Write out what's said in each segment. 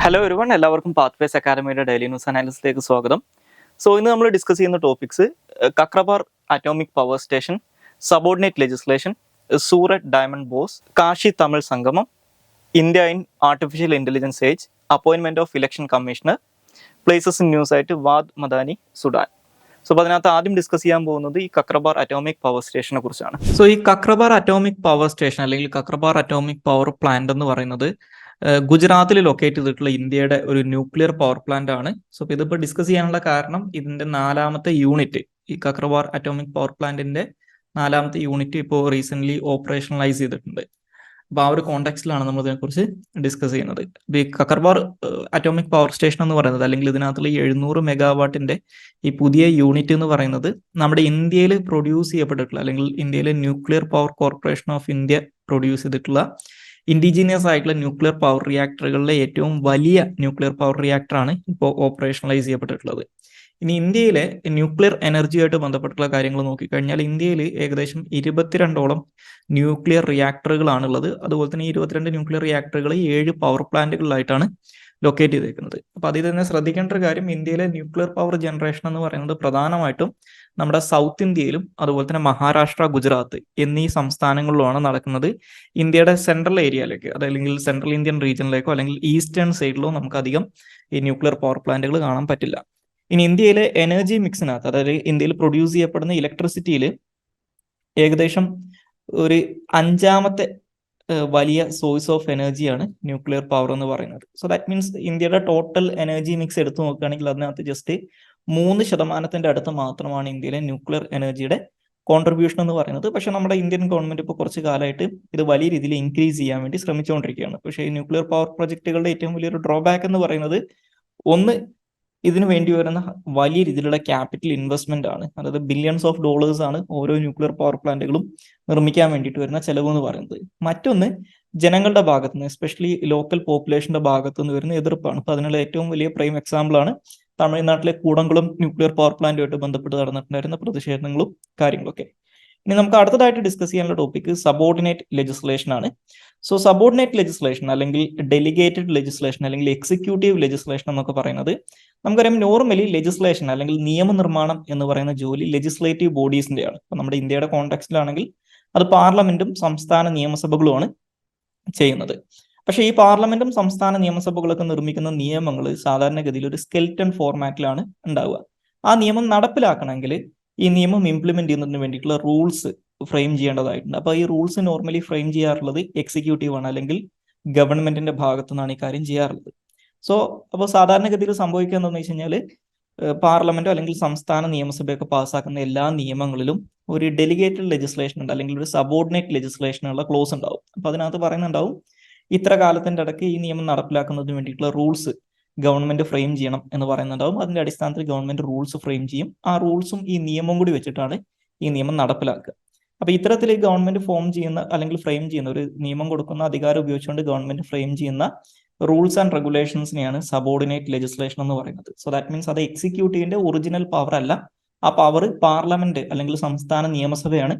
Hello everyone, എല്ലാവർക്കും Pathways അക്കാദമിയുടെ daily news അനാലിസിലേക്ക് സ്വാഗതം. ഇന്ന് നമ്മൾ ഡിസ്കസ് ചെയ്യുന്ന topics Kakrapar atomic power station, subordinate legislation, Surat diamond bourse, Kashi Tamil Sangamam, India in artificial intelligence age, appointment of election commissioner, places in news ആയിട്ട് Wad മദാനി, Sudan. അപ്പോൾ അതിനകത്ത് ആദ്യം ഡിസ്കസ് ചെയ്യാൻ പോകുന്നത് ഈ കക്രബാർ അറ്റോമിക് പവർ സ്റ്റേഷനെ കുറിച്ചാണ്. ഈ കക്രബാർ അറ്റോമിക് പവർ സ്റ്റേഷൻ അല്ലെങ്കിൽ കക്രബാർ അറ്റോമിക് പവർ പ്ലാന്റ് എന്ന് പറയുന്നത് ഗുജറാത്തിൽ ലൊക്കേറ്റ് ചെയ്തിട്ടുള്ള ഇന്ത്യയുടെ ഒരു ന്യൂക്ലിയർ പവർ പ്ലാന്റ് ആണ്. അപ്പോൾ ഇതിപ്പോൾ ഡിസ്കസ് ചെയ്യാനുള്ള കാരണം ഇതിന്റെ 4ാമത്തെ യൂണിറ്റ്, ഈ കക്രബാർ അറ്റോമിക് പവർ പ്ലാന്റിന്റെ 4ാമത്തെ യൂണിറ്റ് ഇപ്പോൾ റീസെന്റ് ഓപ്പറേഷണലൈസ് ചെയ്തിട്ടുണ്ട്. അപ്പോൾ ആ ഒരു കോണ്ടെക്സ്റ്റിലാണ് നമ്മൾ ഇതിനെക്കുറിച്ച് ഡിസ്കസ് ചെയ്യുന്നത്. ഈ കക്രബാർ അറ്റോമിക് പവർ സ്റ്റേഷൻ എന്ന് പറയുന്നത്, അല്ലെങ്കിൽ ഇതിനകത്തുള്ള ഈ 700 മെഗാവാട്ടിന്റെ ഈ പുതിയ യൂണിറ്റ് എന്ന് പറയുന്നത് നമ്മുടെ ഇന്ത്യയിൽ പ്രൊഡ്യൂസ് ചെയ്യപ്പെട്ടിട്ടുള്ള, അല്ലെങ്കിൽ ഇന്ത്യയിലെ nuclear power corporation of India produce ചെയ്തിട്ടുള്ള ഇൻഡിജീനിയസ് ആയിട്ടുള്ള ന്യൂക്ലിയർ പവർ റിയാക്ടറുകളിലെ ഏറ്റവും വലിയ ന്യൂക്ലിയർ പവർ റിയാക്ടറാണ് ഇപ്പോൾ ഓപ്പറേഷണലൈസ് ചെയ്യപ്പെട്ടിട്ടുള്ളത്. ഇനി ഇന്ത്യയിലെ ന്യൂക്ലിയർ എനർജിയായിട്ട് ബന്ധപ്പെട്ടുള്ള കാര്യങ്ങൾ നോക്കിക്കഴിഞ്ഞാൽ ഇന്ത്യയിൽ ഏകദേശം 22ഓളം ന്യൂക്ലിയർ റിയാക്ടറുകളാണുള്ളത്. അതുപോലെ തന്നെ 22 ന്യൂക്ലിയർ റിയാക്ടറുകൾ 7 പവർ പ്ലാന്റുകളിലായിട്ടാണ് ലൊക്കേറ്റ് ചെയ്തേക്കുന്നത്. അപ്പോൾ അതിൽ തന്നെ ശ്രദ്ധിക്കേണ്ട ഒരു കാര്യം, ഇന്ത്യയിലെ ന്യൂക്ലിയർ പവർ ജനറേഷൻ എന്ന് പറയുന്നത് പ്രധാനമായിട്ടും നമ്മുടെ സൗത്ത് ഇന്ത്യയിലും അതുപോലെ തന്നെ മഹാരാഷ്ട്ര, ഗുജറാത്ത് എന്നീ സംസ്ഥാനങ്ങളിലുമാണ് നടക്കുന്നത്. ഇന്ത്യയുടെ സെൻട്രൽ ഏരിയയിലേക്ക്, അതല്ലെങ്കിൽ സെൻട്രൽ ഇന്ത്യൻ റീജിയനിലേക്കോ അല്ലെങ്കിൽ ഈസ്റ്റേൺ സൈഡിലോ നമുക്ക് അധികം ഈ ന്യൂക്ലിയർ പവർ പ്ലാന്റുകൾ കാണാൻ പറ്റില്ല. ഇനി ഇന്ത്യയിലെ എനർജി മിക്സിനകത്ത്, അതായത് ഇന്ത്യയിൽ പ്രൊഡ്യൂസ് ചെയ്യപ്പെടുന്ന ഇലക്ട്രിസിറ്റിയിൽ ഏകദേശം ഒരു 5ാമത്തെ വലിയ സോഴ്സ് ഓഫ് എനർജിയാണ് ന്യൂക്ലിയർ പവർ എന്ന് പറയുന്നത്. സോ ദാറ്റ് മീൻസ് ഇന്ത്യയുടെ ടോട്ടൽ എനർജി മിക്സ് എടുത്തു നോക്കുകയാണെങ്കിൽ അതിനകത്ത് ജസ്റ്റ് 3% അടുത്ത് മാത്രമാണ് ഇന്ത്യയിലെ ന്യൂക്ലിയർ എനർജിയുടെ കോൺട്രിബ്യൂഷൻ എന്ന് പറയുന്നത്. പക്ഷെ നമ്മുടെ ഇന്ത്യൻ ഗവൺമെന്റ് ഇപ്പോൾ കുറച്ച് കാലമായിട്ട് ഇത് വലിയ രീതിയിൽ ഇൻക്രീസ് ചെയ്യാൻ വേണ്ടി ശ്രമിച്ചുകൊണ്ടിരിക്കുകയാണ്. പക്ഷേ ഈ ന്യൂക്ലിയർ പവർ പ്രൊജക്ടുകളുടെ ഏറ്റവും വലിയൊരു ഡ്രോബാക്ക് എന്ന് പറയുന്നത്, ഒന്ന്, ഇതിനു വേണ്ടി വരുന്ന വലിയ രീതിയിലുള്ള ക്യാപിറ്റൽ ഇൻവെസ്റ്റ്മെന്റ് ആണ്. അതായത് ബില്യൺസ് ഓഫ് ഡോളേഴ്സ് ആണ് ഓരോ ന്യൂക്ലിയർ പവർ പ്ലാന്റുകളും നിർമ്മിക്കാൻ വേണ്ടിയിട്ട് വരുന്ന ചെലവ് എന്ന് പറയുന്നത്. മറ്റൊന്ന്, ജനങ്ങളുടെ ഭാഗത്ത് നിന്ന്, എസ്പെഷ്യലി ലോക്കൽ പോപ്പുലേഷന്റെ ഭാഗത്ത് നിന്ന് വരുന്ന എതിർപ്പാണ്. അപ്പൊ അതിനുള്ള ഏറ്റവും വലിയ പ്രൈം എക്സാമ്പിൾ ആണ് തമിഴ്നാട്ടിലെ കൂടംകുളം ന്യൂക്ലിയർ പവർ പ്ലാന്റുമായിട്ട് ബന്ധപ്പെട്ട് നടന്നിട്ടുണ്ടായിരുന്ന പ്രതിഷേധങ്ങളും കാര്യങ്ങളൊക്കെ. ഇനി നമുക്ക് അടുത്തതായിട്ട് ഡിസ്കസ് ചെയ്യാനുള്ള ടോപ്പിക് സബോർഡിനേറ്റ് ലെജിസ്ലേഷൻ ആണ്. സബോർഡിനേറ്റ് ലെജിസ്ലേഷൻ അല്ലെങ്കിൽ ഡെലിഗേറ്റഡ് ലെജിസ്ലേഷൻ അല്ലെങ്കിൽ എക്സിക്യൂട്ടീവ് ലെജിസ്ലേഷൻ എന്നൊക്കെ പറയുന്നത്, നമുക്കറിയാം നോർമലി ലെജിസ്ലേഷൻ അല്ലെങ്കിൽ നിയമനിർമ്മാണം എന്ന് പറയുന്ന ജോലി ലെജിസ്ലേറ്റീവ് ബോഡീസിന്റെയാണ്. അപ്പൊ നമ്മുടെ ഇന്ത്യയുടെ കോണ്ടെക്സ്റ്റിലാണെങ്കിൽ അത് പാർലമെന്റും സംസ്ഥാന നിയമസഭകളുമാണ് ചെയ്യുന്നത്. പക്ഷേ ഈ പാർലമെന്റും സംസ്ഥാന നിയമസഭകളൊക്കെ നിർമ്മിക്കുന്ന നിയമങ്ങൾ സാധാരണഗതിയിൽ ഒരു സ്കെൽറ്റൺ ഫോർമാറ്റിലാണ് ഉണ്ടാവുക. ആ നിയമം നടപ്പിലാക്കണമെങ്കിൽ ഈ നിയമം ഇംപ്ലിമെന്റ് ചെയ്യുന്നതിന് വേണ്ടിയിട്ടുള്ള റൂൾസ് ഫ്രെയിം ചെയ്യേണ്ടതായിട്ടുണ്ട്. അപ്പൊ ഈ റൂൾസ് നോർമലി ഫ്രെയിം ചെയ്യാറുള്ളത് എക്സിക്യൂട്ടീവ് ആണ്, അല്ലെങ്കിൽ ഗവൺമെന്റിന്റെ ഭാഗത്തു നിന്നാണ് ഈ കാര്യം ചെയ്യാറുള്ളത്. അപ്പോൾ സാധാരണഗതിയിൽ സംഭവിക്കുക എന്താണെന്ന് വെച്ച് കഴിഞ്ഞാൽ, പാർലമെന്റോ അല്ലെങ്കിൽ സംസ്ഥാന നിയമസഭയൊക്കെ പാസ്സാക്കുന്ന എല്ലാ നിയമങ്ങളിലും ഒരു ഡെലിഗേറ്റഡ് ലെജിസ്ലേഷൻ ഉണ്ട്, അല്ലെങ്കിൽ ഒരു സബോർഡിനേറ്റ് ലെജിസ്ലേഷനുള്ള ക്ലോസ് ഉണ്ടാവും. അപ്പൊ അതിനകത്ത് പറയുന്നുണ്ടാവും, ഇത്ര കാലത്തിന്റെ ഇടയ്ക്ക് ഈ നിയമം നടപ്പിലാക്കുന്നതിന് വേണ്ടിയിട്ടുള്ള റൂൾസ് ഗവൺമെന്റ് ഫ്രെയിം ചെയ്യണം എന്ന് പറയുന്നുണ്ടാവും. അതിന്റെ അടിസ്ഥാനത്തിൽ ഗവൺമെന്റ് റൂൾസ് ഫ്രെയിം ചെയ്യും. ആ റൂൾസും ഈ നിയമം കൂടി വെച്ചിട്ടാണ് ഈ നിയമം നടപ്പിലാക്കുക. അപ്പൊ ഇത്തരത്തിൽ ഗവൺമെന്റ് ഫോം ചെയ്യുന്ന അല്ലെങ്കിൽ ഫ്രെയിം ചെയ്യുന്ന, ഒരു നിയമം കൊടുക്കുന്ന അധികാരം ഉപയോഗിച്ചുകൊണ്ട് ഗവൺമെന്റ് ഫ്രെയിം ചെയ്യുന്ന റൂൾസ് ആൻഡ് റെഗുലേഷൻസിനെയാണ് സബോർഡിനേറ്റ് ലെജിസ്ലേഷൻ എന്ന് പറയുന്നത്. സോ ദാറ്റ് മീൻസ് അത് എക്സിക്യൂട്ടീവിന്റെ ഒറിജിനൽ പവർ അല്ല, ആ പവർ പാർലമെന്റ് അല്ലെങ്കിൽ സംസ്ഥാന നിയമസഭയാണ്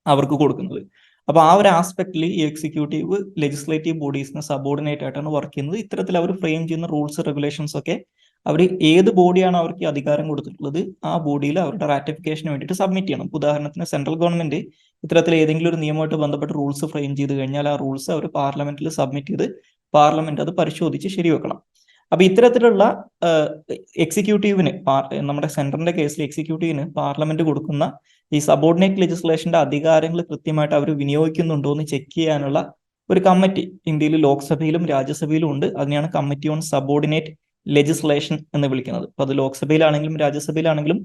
അവർക്ക് കൊടുക്കുന്നത്. അപ്പൊ ആ ഒരു ആസ്പെക്റ്റിൽ ഈ എക്സിക്യൂട്ടീവ് ലെജിസ്ലേറ്റീവ് ബോഡീസിന് സബോർഡിനേറ്റ് ആയിട്ടാണ് വർക്ക് ചെയ്യുന്നത്. ഇത്തരത്തിൽ അവർ ഫ്രെയിം ചെയ്യുന്ന റൂൾസ് റെഗുലേഷൻസ് ഒക്കെ അവർ ഏത് ബോഡിയാണ് അവർക്ക് അധികാരം കൊടുത്തിട്ടുള്ളത് ആ ബോഡിയിൽ അവരുടെ റാറ്റിഫിക്കേഷന് വേണ്ടിയിട്ട് സബ്മിറ്റ് ചെയ്യണം. ഉദാഹരണത്തിന് സെൻട്രൽ ഗവൺമെന്റ് ഇത്തരത്തിൽ ഏതെങ്കിലും ഒരു നിയമമായിട്ട് ബന്ധപ്പെട്ട് റൂൾസ് ഫ്രെയിം ചെയ്ത് കഴിഞ്ഞാൽ ആ റൂൾസ് അവർ പാർലമെന്റിൽ സബ്മിറ്റ് ചെയ്ത് പാർലമെന്റ് അത് പരിശോധിച്ച് ശരിവെക്കണം. അപ്പൊ ഇത്തരത്തിലുള്ള എക്സിക്യൂട്ടീവിന്, നമ്മുടെ സെൻട്രലിന്റെ കേസിൽ എക്സിക്യൂട്ടീവിന് പാർലമെന്റ് കൊടുക്കുന്ന ഈ സബോർഡിനേറ്റ് ലെജിസ്ലേഷന്റെ അധികാരങ്ങൾ കൃത്യമായിട്ട് അവർ വിനിയോഗിക്കുന്നുണ്ടോ എന്ന് ചെക്ക് ചെയ്യാനുള്ള ഒരു കമ്മിറ്റി ഇന്ത്യയിൽ ലോക്സഭയിലും രാജ്യസഭയിലും ഉണ്ട്. അതിനെയാണ് കമ്മിറ്റി ഓൺ സബോർഡിനേറ്റ് ലെജിസ്ലേഷൻ എന്ന് വിളിക്കുന്നത്. അപ്പൊ അത് ലോക്സഭയിലാണെങ്കിലും രാജ്യസഭയിലാണെങ്കിലും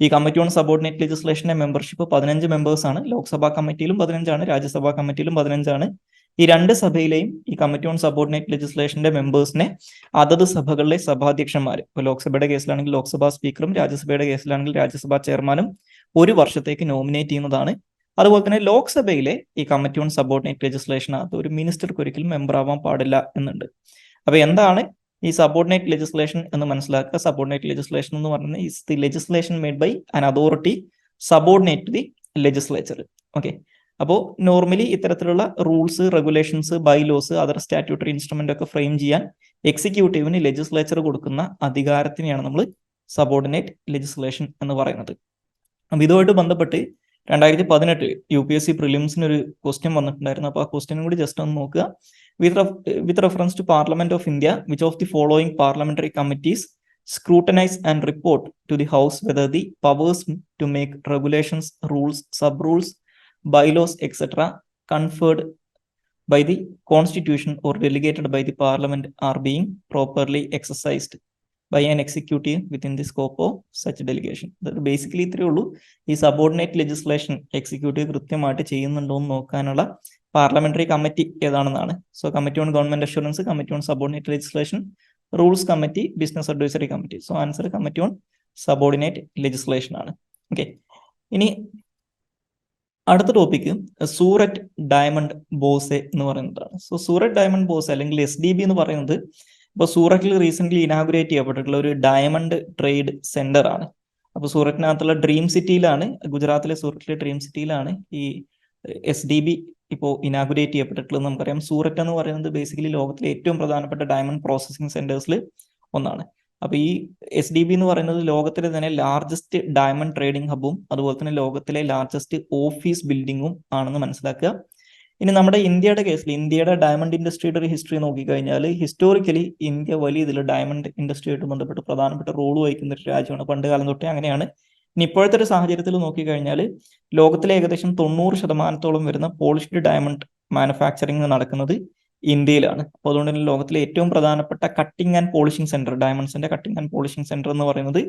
ഈ കമ്മിറ്റി ഓൺ സബോർഡിനേറ്റ് ലെജിസ്ലേഷന്റെ മെമ്പർഷിപ്പ് 15 മെമ്പേഴ്സ് ആണ്. ലോക്സഭാ കമ്മിറ്റിയിലും 15 ആണ്, രാജ്യസഭാ കമ്മിറ്റിയിലും 15 ആണ്. ഈ രണ്ട് സഭയിലെയും ഈ കമ്മിറ്റി ഓൺ സബോർഡിനേറ്റ് ലെജിസ്ലേഷന്റെ മെമ്പേഴ്സിനെ അതത് സഭകളിലെ സഭാധ്യക്ഷന്മാർ, ഇപ്പൊ ലോക്സഭയുടെ കേസിലാണെങ്കിൽ ലോക്സഭാ സ്പീക്കറും രാജ്യസഭയുടെ കേസിലാണെങ്കിൽ രാജ്യസഭാ ചെയർമാനും 1 വർഷത്തേക്ക് നോമിനേറ്റ് ചെയ്യുന്നതാണ്. അതുപോലെ തന്നെ ലോക്സഭയിലെ ഈ കമ്മിറ്റി ഓൺ സബോർഡിനേറ്റ് ലെജിസ്ലേഷനകത്ത് ഒരു മിനിസ്റ്റർക്ക് ഒരിക്കലും മെമ്പർ ആവാൻ പാടില്ല എന്നുണ്ട്. അപ്പൊ എന്താണ് ഈ സബോർഡിനേറ്റ് ലെജിസ്ലേഷൻ എന്ന് മനസ്സിലാക്കുക. സബോർഡിനേറ്റ് ലെജിസ്ലേഷൻ എന്ന് പറയുന്നത് is the legislation made by an authority subordinate to the legislature. Okay, അപ്പോൾ നോർമലി ഇത്തരത്തിലുള്ള rules, regulations, bylaws, other statutory instrument ഒക്കെ ഫ്രെയിം ചെയ്യാൻ എക്സിക്യൂട്ടീവിന് ലെജിസ്ലേച്ചർ കൊടുക്കുന്ന അധികാരത്തിനെയാണ് നമ്മൾ സബോർഡിനേറ്റ് ലെജിസ്ലേഷൻ എന്ന് പറയുന്നത്. അപ്പം ഇതുമായിട്ട് ബന്ധപ്പെട്ട് 2018 UPSC പ്രിലിംസിന് ഒരു ക്വസ്റ്റ്യൻ വന്നിട്ടുണ്ടായിരുന്നു. അപ്പോൾ ആ ക്വസ്റ്റ്യനും കൂടി ജസ്റ്റ് ഒന്ന് നോക്കുക. With reference to parliament of India, which of the following parliamentary committees scrutinize and report to the House whether the powers to make regulations, rules, sub-rules, bylaws, etc. conferred by the Constitution or delegated by the Parliament are being properly exercised by an executive within the scope of such delegation. അതായത് basically ഇത്രയേ ഉള്ളൂ. ഈ subordinate legislation executive കൃത്യമായിട്ട് ചെയ്യുന്നുണ്ടോ എന്ന് നോക്കാനുള്ള parliamentary committee ഏതാണെന്നാണ്. So committee on government assurance, committee on subordinate legislation, rules committee, business advisory committee. So answer committee on subordinate legislation ആണ്. ഓക്കെ, ഇനി അടുത്ത ടോപ്പിക്ക് സൂററ്റ് ഡയമണ്ട് ബോസെ എന്ന് പറയുന്നതാണ്. സോ സൂററ്റ് ഡയമണ്ട് ബോസെ അല്ലെങ്കിൽ SDB എന്ന് പറയുന്നത് ഇപ്പോൾ സൂററ്റിൽ റീസെന്റ് ഇനാഗുറേറ്റ് ചെയ്യപ്പെട്ടിട്ടുള്ള ഒരു ഡയമണ്ട് ട്രേഡ് സെന്റർ ആണ്. അപ്പോൾ സൂററ്റിനകത്തുള്ള ഡ്രീം സിറ്റിയിലാണ്, ഗുജറാത്തിലെ സൂററ്റിലെ ഡ്രീം സിറ്റിയിലാണ് ഈ SDB ഇപ്പോൾ ഇനാഗുറേറ്റ് ചെയ്യപ്പെട്ടിട്ടുള്ളത്. നമുക്കറിയാം സൂററ്റ് എന്ന് പറയുന്നത് ബേസിക്കലി ലോകത്തിലെ ഏറ്റവും പ്രധാനപ്പെട്ട ഡയമണ്ട് പ്രോസസ്സിംഗ് സെന്റേഴ്സിൽ ഒന്നാണ്. അപ്പൊ ഈ SDB എന്ന് പറയുന്നത് ലോകത്തിലെ തന്നെ ലാർജസ്റ്റ് ഡയമണ്ട് ട്രേഡിംഗ് ഹബും അതുപോലെ തന്നെ ലോകത്തിലെ ലാർജസ്റ്റ് ഓഫീസ് ബിൽഡിങ്ങും ആണെന്ന് മനസ്സിലാക്കുക. ഇനി നമ്മുടെ ഇന്ത്യയുടെ കേസിൽ ഇന്ത്യയുടെ ഡയമണ്ട് ഇൻഡസ്ട്രിയുടെ ഒരു ഹിസ്റ്ററി നോക്കിക്കഴിഞ്ഞാൽ ഹിസ്റ്റോറിക്കലി ഇന്ത്യ വലിയ ഇതിൽ ഡയമണ്ട് ഇൻഡസ്ട്രിയായിട്ട് ബന്ധപ്പെട്ട് പ്രധാനപ്പെട്ട റോൾ വഹിക്കുന്ന ഒരു രാജ്യമാണ്. പണ്ട് കാലം തൊട്ടേ അങ്ങനെയാണ്. ഇനി ഇപ്പോഴത്തെ ഒരു സാഹചര്യത്തിൽ നോക്കിക്കഴിഞ്ഞാൽ ലോകത്തിലെ ഏകദേശം 90% വരുന്ന പോളിഷ്ഡ് ഡയമണ്ട് മാനുഫാക്ചറിങ് നടക്കുന്നത് ഇന്ത്യയിലാണ്. അപ്പോൾ അതുകൊണ്ട് തന്നെ ലോകത്തിലെ ഏറ്റവും പ്രധാനപ്പെട്ട കട്ടിംഗ് ആൻഡ് പോളിഷിംഗ് സെന്റർ, ഡയമണ്ട്സിന്റെ കട്ടിംഗ് ആൻഡ് പോളിഷിംഗ് സെന്റർ എന്ന് പറയുന്നത്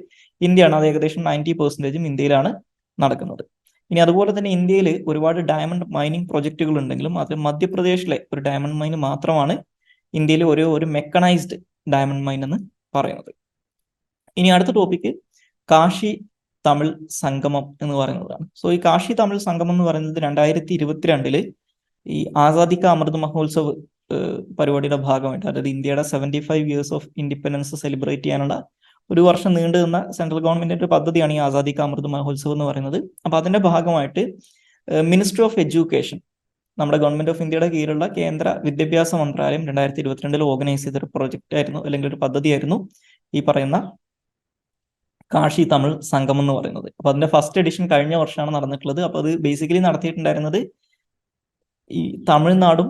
ഇന്ത്യയാണ്. അത് ഏകദേശം 90% ഇന്ത്യയിലാണ് നടക്കുന്നത്. ഇനി അതുപോലെ തന്നെ ഇന്ത്യയിൽ ഒരുപാട് ഡയമണ്ട് മൈനിങ് പ്രൊജക്റ്റുകൾ ഉണ്ടെങ്കിലും അത് മധ്യപ്രദേശിലെ ഒരു ഡയമണ്ട് മൈൻ മാത്രമാണ് ഇന്ത്യയിലെ ഒരു മെക്കണൈസ്ഡ് ഡയമണ്ട് മൈൻ എന്ന് പറയുന്നത്. ഇനി അടുത്ത ടോപ്പിക്ക് കാശി തമിഴ് സംഗമം എന്ന് പറയുന്നതാണ്. സോ ഈ കാശി തമിഴ് സംഗമം എന്ന് പറയുന്നത് 2022 ഈ ആസാദി കാ അമൃത് മഹോത്സവ് പരിപാടിയുടെ ഭാഗമായിട്ട്, അതായത് ഇന്ത്യയുടെ 75 ഇയേഴ്സ് ഓഫ് ഇൻഡിപെൻഡൻസ് സെലിബ്രേറ്റ് ചെയ്യാനുള്ള ഒരു വർഷം നീണ്ടു നിന്ന സെൻട്രൽ ഗവൺമെന്റിന്റെ ഒരു പദ്ധതിയാണ് ഈ ആസാദി കാ അമൃത് മഹോത്സവ് എന്ന് പറയുന്നത്. അപ്പൊ അതിന്റെ ഭാഗമായിട്ട് മിനിസ്ട്രി ഓഫ് എഡ്യൂക്കേഷൻ, നമ്മുടെ ഗവൺമെന്റ് ഓഫ് ഇന്ത്യയുടെ കീഴിലുള്ള കേന്ദ്ര വിദ്യാഭ്യാസ മന്ത്രാലയം 2022 ഓർഗനൈസ് ചെയ്തൊരു പ്രൊജക്റ്റ് ആയിരുന്നു അല്ലെങ്കിൽ ഒരു പദ്ധതിയായിരുന്നു ഈ പറയുന്ന കാശി തമിഴ് സംഗമം എന്ന് പറയുന്നത്. അപ്പൊ അതിന്റെ ഫസ്റ്റ് എഡിഷൻ കഴിഞ്ഞ വർഷമാണ് നടന്നിട്ടുള്ളത്. അപ്പൊ അത് ബേസിക്കലി നടത്തിയിട്ടുണ്ടായിരുന്നത് ഈ തമിഴ്നാടും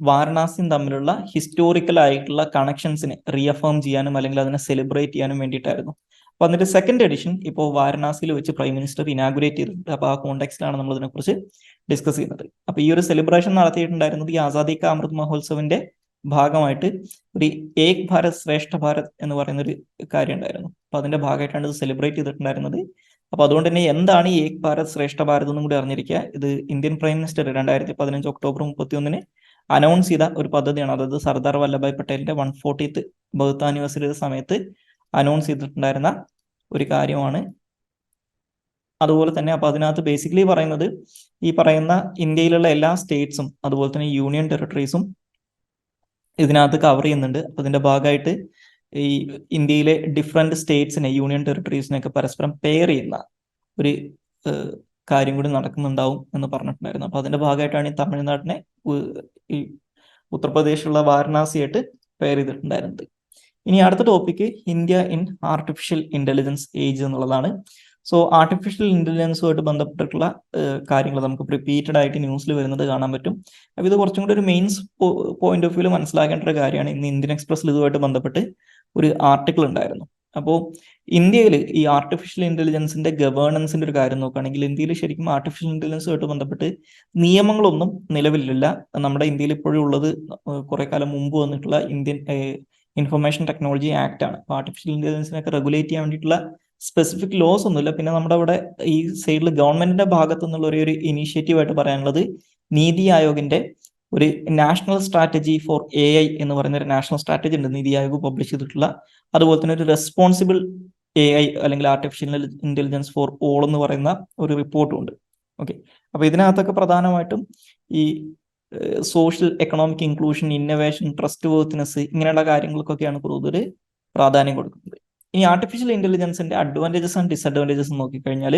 വാരണാസിയും തമ്മിലുള്ള ഹിസ്റ്റോറിക്കൽ ആയിട്ടുള്ള കണക്ഷൻസിനെ റീഅഫേം ചെയ്യാനും അല്ലെങ്കിൽ അതിനെ സെലിബ്രേറ്റ് ചെയ്യാനും വേണ്ടിയിട്ടായിരുന്നു. അപ്പൊ അതിന്റെ സെക്കൻഡ് എഡിഷൻ ഇപ്പോൾ വാരണാസിയിൽ വെച്ച് പ്രൈം മിനിസ്റ്റർ ഇനാഗുറേറ്റ് ചെയ്തിട്ടുണ്ട്. അപ്പൊ ആ കോണ്ടെക്സ്റ്റിലാണ് നമ്മൾ ഇതിനെക്കുറിച്ച് ഡിസ്കസ് ചെയ്യുന്നത്. അപ്പൊ ഈ ഒരു സെലിബ്രേഷൻ നടത്തിയിട്ടുണ്ടായിരുന്നത് ഈ ആസാദി കാ അമൃത് മഹോത്സവിന്റെ ഭാഗമായിട്ട് ഒരു ഏക് ഭാരത് ശ്രേഷ്ഠ ഭാരത് എന്ന് പറയുന്ന ഒരു കാര്യം ഉണ്ടായിരുന്നു. അപ്പൊ അതിന്റെ ഭാഗമായിട്ടാണ് ഇത് സെലിബ്രേറ്റ് ചെയ്തിട്ടുണ്ടായിരുന്നത്. അപ്പൊ അതുകൊണ്ട് തന്നെ എന്താണ് ഈ ഏക് ഭാരത് ശ്രേഷ്ഠ ഭാരത് എന്നും കൂടി അറിഞ്ഞിരിക്കുക. ഇത് Indian prime minister 2015 October 31 announce ചെയ്ത ഒരു പദ്ധതിയാണ്. അതായത് സർദാർ വല്ലഭായ് പട്ടേലിന്റെ 140th ബർത്ത് ആനിവേഴ്സറി സമയത്ത് അനൗൺസ് ചെയ്തിട്ടുണ്ടായിരുന്ന ഒരു കാര്യമാണ്. അതുപോലെ തന്നെ അപ്പൊ അതിനകത്ത് ബേസിക്കലി പറയുന്നത് ഈ പറയുന്ന ഇന്ത്യയിലുള്ള എല്ലാ സ്റ്റേറ്റ്സും അതുപോലെ തന്നെ യൂണിയൻ ടെറിട്ടറീസും ഇതിനകത്ത് കവർ ചെയ്യുന്നുണ്ട്. അപ്പൊ ഇതിന്റെ ഭാഗമായിട്ട് ഈ ഇന്ത്യയിലെ ഡിഫറെന്റ് സ്റ്റേറ്റ്സിനെ, യൂണിയൻ ടെറിട്ടറീസിനെയൊക്കെ പരസ്പരം പെയർ ചെയ്യുന്ന ഒരു കാര്യം കൂടി നടക്കുന്നുണ്ടാവും എന്ന് പറഞ്ഞിട്ടുണ്ടായിരുന്നു. അപ്പൊ അതിന്റെ ഭാഗമായിട്ടാണ് ഈ തമിഴ്നാട്ടിനെ ഈ ഉത്തർപ്രദേശിലുള്ള വാരണാസിയായിട്ട് പെയർ ചെയ്തിട്ടുണ്ടായിരുന്നത്. ഇനി അടുത്ത topic India in artificial intelligence age എന്നുള്ളതാണ്. സോ ആർട്ടിഫിഷ്യൽ ഇന്റലിജൻസുമായിട്ട് ബന്ധപ്പെട്ടിട്ടുള്ള കാര്യങ്ങൾ നമുക്ക് റിപ്പീറ്റഡ് ആയിട്ട് ന്യൂസിൽ വരുന്നത് കാണാൻ പറ്റും. അപ്പൊ ഇത് കുറച്ചും കൂടി ഒരു മെയിൻസ് പോയിന്റ് ഓഫ് വ്യൂ മനസ്സിലാക്കേണ്ട ഒരു കാര്യമാണ്. ഇന്ന് ഇന്ത്യൻ എക്സ്പ്രസിൽ ഇതുമായിട്ട് ബന്ധപ്പെട്ട് ഒരു ആർട്ടിക്കിൾ ഉണ്ടായിരുന്നു. അപ്പോൾ ഇന്ത്യയിൽ ഈ ആർട്ടിഫിഷ്യൽ ഇന്റലിജൻസിന്റെ ഗവേണൻസിന്റെ ഒരു കാര്യം നോക്കുകയാണെങ്കിൽ ഇന്ത്യയിൽ ശരിക്കും ആർട്ടിഫിഷ്യൽ ഇന്റലിജൻസുമായിട്ട് ബന്ധപ്പെട്ട് നിയമങ്ങളൊന്നും നിലവിലില്ല. നമ്മുടെ ഇന്ത്യയിൽ ഇപ്പോഴും ഉള്ളത് കുറെ കാലം മുമ്പ് വന്നിട്ടുള്ള ഇന്ത്യൻ ഇൻഫർമേഷൻ ടെക്നോളജി ആക്ട് ആണ്. അപ്പോൾ ആർട്ടിഫിഷ്യൽ ഇന്റലിജൻസിനൊക്കെ റെഗുലേറ്റ് ചെയ്യാൻ വേണ്ടിയിട്ടുള്ള സ്പെസിഫിക് ലോസ് ഒന്നുമില്ല. പിന്നെ നമ്മുടെ അവിടെ ഈ സൈഡിൽ ഗവൺമെന്റിന്റെ ഭാഗത്തു നിന്നുള്ള ഒരു ഇനീഷ്യേറ്റീവ് ആയിട്ട് പറയാനുള്ളത് നീതി ആയോഗിന്റെ ഒരു നാഷണൽ സ്ട്രാറ്റജി ഫോർ AI എന്ന് പറയുന്ന ഒരു നാഷണൽ സ്ട്രാറ്റജി ഉണ്ട്, നീതി ആയോഗ് പബ്ലിഷ് ചെയ്തിട്ടുള്ള. അതുപോലെ തന്നെ ഒരു റെസ്പോൺസിബിൾ AI അല്ലെങ്കിൽ ആർട്ടിഫിഷ്യൽ ഇന്റലിജൻസ് ഫോർ ഓൾ എന്ന് പറയുന്ന ഒരു റിപ്പോർട്ടും ഉണ്ട്. ഓക്കെ, അപ്പൊ ഇതിനകത്തൊക്കെ പ്രധാനമായിട്ടും ഈ social economic inclusion, innovation, trust worthiness ഇങ്ങനെയുള്ള കാര്യങ്ങൾക്കൊക്കെയാണ് കൂടുതൽ പ്രാധാന്യം കൊടുക്കുന്നത്. ഇനി ആർട്ടിഫിഷ്യൽ ഇന്റലിജൻസിന്റെ അഡ്വാൻറ്റേജസ് ആൻഡ് ഡിസഡ്വാൻറ്റേജസ് നോക്കിക്കഴിഞ്ഞാൽ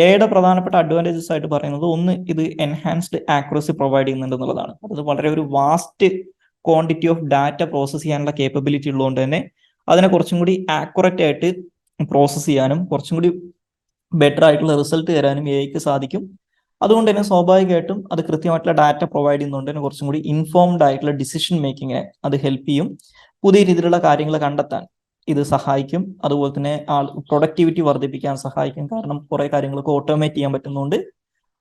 എയുടെ പ്രധാനപ്പെട്ട അഡ്വാൻറ്റേജസ് ആയിട്ട് പറയുന്നത് ഒന്ന്, ഇത് എൻഹാൻസ്ഡ് ആക്യുറസി പ്രൊവൈഡ് ചെയ്യുന്നുണ്ട് എന്നുള്ളതാണ്. അത് വളരെ ഒരു vast quantity of data process ചെയ്യാനുള്ള കേപ്പബിലിറ്റി ഉള്ളതുകൊണ്ട് തന്നെ അതിനെ കുറച്ചും കൂടി ആക്യുറേറ്റ് ആയിട്ട് പ്രോസസ്സ് ചെയ്യാനും കുറച്ചും കൂടി ബെറ്റർ ആയിട്ടുള്ള റിസൾട്ട് തരാനും എഐക്ക് സാധിക്കും. അതുകൊണ്ട് തന്നെ സ്വാഭാവികമായിട്ടും അത് കൃത്യമായിട്ടുള്ള ഡാറ്റ പ്രൊവൈഡ് ചെയ്യുന്നതുകൊണ്ട് തന്നെ കുറച്ചും കൂടി ഇൻഫോംഡ് ആയിട്ടുള്ള ഡിസിഷൻ മേക്കിങ്ങിനെ അത് ഹെൽപ്പ് ചെയ്യും. പുതിയ രീതിയിലുള്ള കാര്യങ്ങൾ കണ്ടെത്താൻ ഇത് സഹായിക്കും. അതുപോലെ തന്നെ പ്രൊഡക്ടിവിറ്റി വർദ്ധിപ്പിക്കാൻ സഹായിക്കും. കാരണം കുറെ കാര്യങ്ങളൊക്കെ ഓട്ടോമേറ്റ് ചെയ്യാൻ പറ്റുന്നുണ്ട്.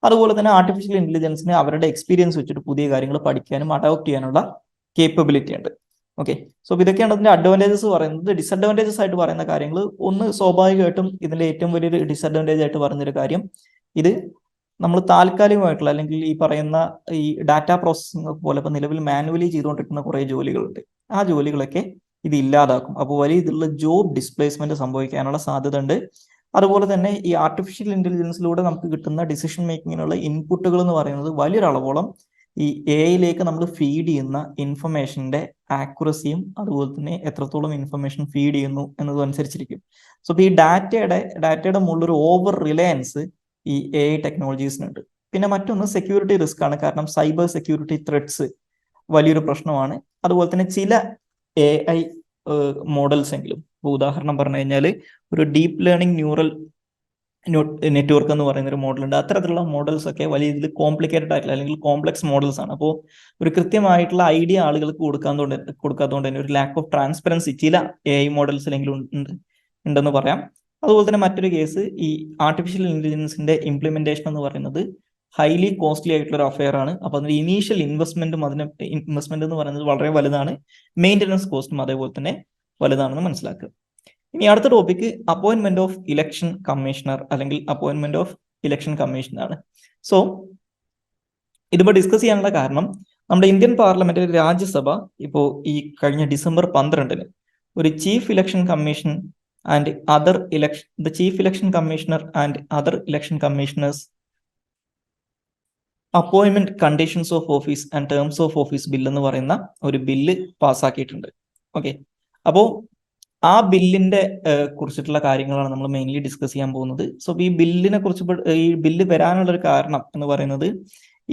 അതുപോലെ തന്നെ ആർട്ടിഫിഷ്യൽ ഇന്റലിജൻസിന് അവരുടെ എക്സ്പീരിയൻസ് വെച്ചിട്ട് പുതിയ കാര്യങ്ങൾ പഠിക്കാനും അഡോപ്റ്റ് ചെയ്യാനുള്ള കേപ്പബിലിറ്റി ഉണ്ട്. ഓക്കെ, സോ ഇതൊക്കെയാണ് അതിന്റെ അഡ്വാൻറ്റേജസ് പറയുന്നത്. ഡിസഡ്വാൻറ്റേജസ് ആയിട്ട് പറയുന്ന കാര്യങ്ങൾ, ഒന്ന് സ്വാഭാവികമായിട്ടും ഇതിന്റെ ഏറ്റവും വലിയൊരു ഡിസഡ്വാൻറ്റേജ് ആയിട്ട് പറഞ്ഞൊരു കാര്യം, ഇത് നമ്മൾ താൽക്കാലികമായിട്ടുള്ള അല്ലെങ്കിൽ ഈ പറയുന്ന ഈ ഡാറ്റ പ്രോസസ്സിംഗ് പോലെ ഇപ്പൊ നിലവിൽ മാനുവലി ചെയ്തുകൊണ്ടിരിക്കുന്ന കുറെ ജോലികളുണ്ട്. ആ ജോലികളൊക്കെ ഇത് ഇല്ലാതാക്കും. അപ്പോൾ വലിയ ഇതിലുള്ള ജോബ് ഡിസ്പ്ലേസ്മെന്റ് സംഭവിക്കാനുള്ള സാധ്യത ഉണ്ട്. അതുപോലെ തന്നെ ഈ ആർട്ടിഫിഷ്യൽ ഇന്റലിജൻസിലൂടെ നമുക്ക് കിട്ടുന്ന ഡിസിഷൻ മേക്കിങ്ങിനുള്ള ഇൻപുട്ടുകൾ എന്ന് പറയുന്നത് വലിയൊരളവോളം ഈ എഐയിലേക്ക് നമ്മൾ ഫീഡ് ചെയ്യുന്ന ഇൻഫർമേഷന്റെ ആക്യുറസിയും അതുപോലെ തന്നെ എത്രത്തോളം ഇൻഫർമേഷൻ ഫീഡ് ചെയ്യുന്നു എന്നതനുസരിച്ചിരിക്കും. സോ ഈ ഡാറ്റയുടെ മുകളിലൊരു ഓവർ റിലയൻസ് ഈ എഐ ടെക്നോളജീസിനുണ്ട്. പിന്നെ മറ്റൊന്ന് സെക്യൂരിറ്റി റിസ്ക് ആണ്. കാരണം സൈബർ സെക്യൂരിറ്റി ത്രെറ്റ്സ് വലിയൊരു പ്രശ്നമാണ്. അതുപോലെ തന്നെ ചില എഐ മോഡൽസ് എങ്കിലും, ഉദാഹരണം പറഞ്ഞു കഴിഞ്ഞാൽ ഒരു ഡീപ്പ് ലേണിംഗ് ന്യൂറൽ നെറ്റ്വർക്ക് എന്ന് പറയുന്ന ഒരു മോഡൽ ഉണ്ട്. അത്തരത്തിലുള്ള മോഡൽസ് ഒക്കെ വലിയ രീതിയിൽ കോംപ്ലിക്കേറ്റഡ് ആയിട്ടുള്ള അല്ലെങ്കിൽ കോംപ്ലക്സ് മോഡൽസ് ആണ്. അപ്പോൾ ഒരു കൃത്യമായിട്ടുള്ള ഐഡിയ ആളുകൾക്ക് കൊടുക്കാത്തതുകൊണ്ട് തന്നെ ഒരു ലാക്ക് ഓഫ് ട്രാൻസ്പെറൻസി ചില എഐ മോഡൽസിലെങ്കിലും ഉണ്ടെന്ന് പറയാം. അതുപോലെ തന്നെ മറ്റൊരു കേസ്, ഈ ആർട്ടിഫിഷ്യൽ ഇന്റലിജൻസിന്റെ ഇംപ്ലിമെന്റേഷൻ എന്ന് പറയുന്നത് ഹൈലി കോസ്റ്റ്ലി ആയിട്ടുള്ള ഒരു അഫെയർ ആണ്. അപ്പൊ അതിന്റെ ഇനീഷ്യൽ ഇൻവെസ്റ്റ്മെന്റ് എന്ന് പറയുന്നത് വളരെ വലുതാണ്. മെയിൻ്റനൻസ് കോസ്റ്റും അതേപോലെ തന്നെ വലുതാണെന്ന് മനസ്സിലാക്കുക. ഇനി അടുത്ത topic appointment of election commissioner അല്ലെങ്കിൽ അപ്പോയിന്റ്മെന്റ് ഓഫ് ഇലക്ഷൻ കമ്മീഷനാണ്. സോ ഇതിപ്പോ ഡിസ്കസ് ചെയ്യാനുള്ള കാരണം, നമ്മുടെ ഇന്ത്യൻ പാർലമെന്റിൽ രാജ്യസഭ ഇപ്പോ ഈ കഴിഞ്ഞ ഡിസംബർ 12 ഒരു chief election commission and other election the chief election commissioner and other election commissioners appointment conditions of office and terms of office bill എന്ന് പറയുന്ന ഒരു ബില്ല് പാസ്സാക്കിയിട്ടുണ്ട്. ഓക്കെ, അപ്പോൾ ആ ബില്ലിന്റെ കുറിച്ചിട്ടുള്ള കാര്യങ്ങളാണ് നമ്മൾ മെയിൻലി ഡിസ്കസ് ചെയ്യാൻ പോകുന്നത്. സോ ഈ ബില്ലിനെ കുറിച്ച് ഈ ബില്ല് വരാനുള്ള ഒരു കാരണം എന്ന് പറയുന്നത്,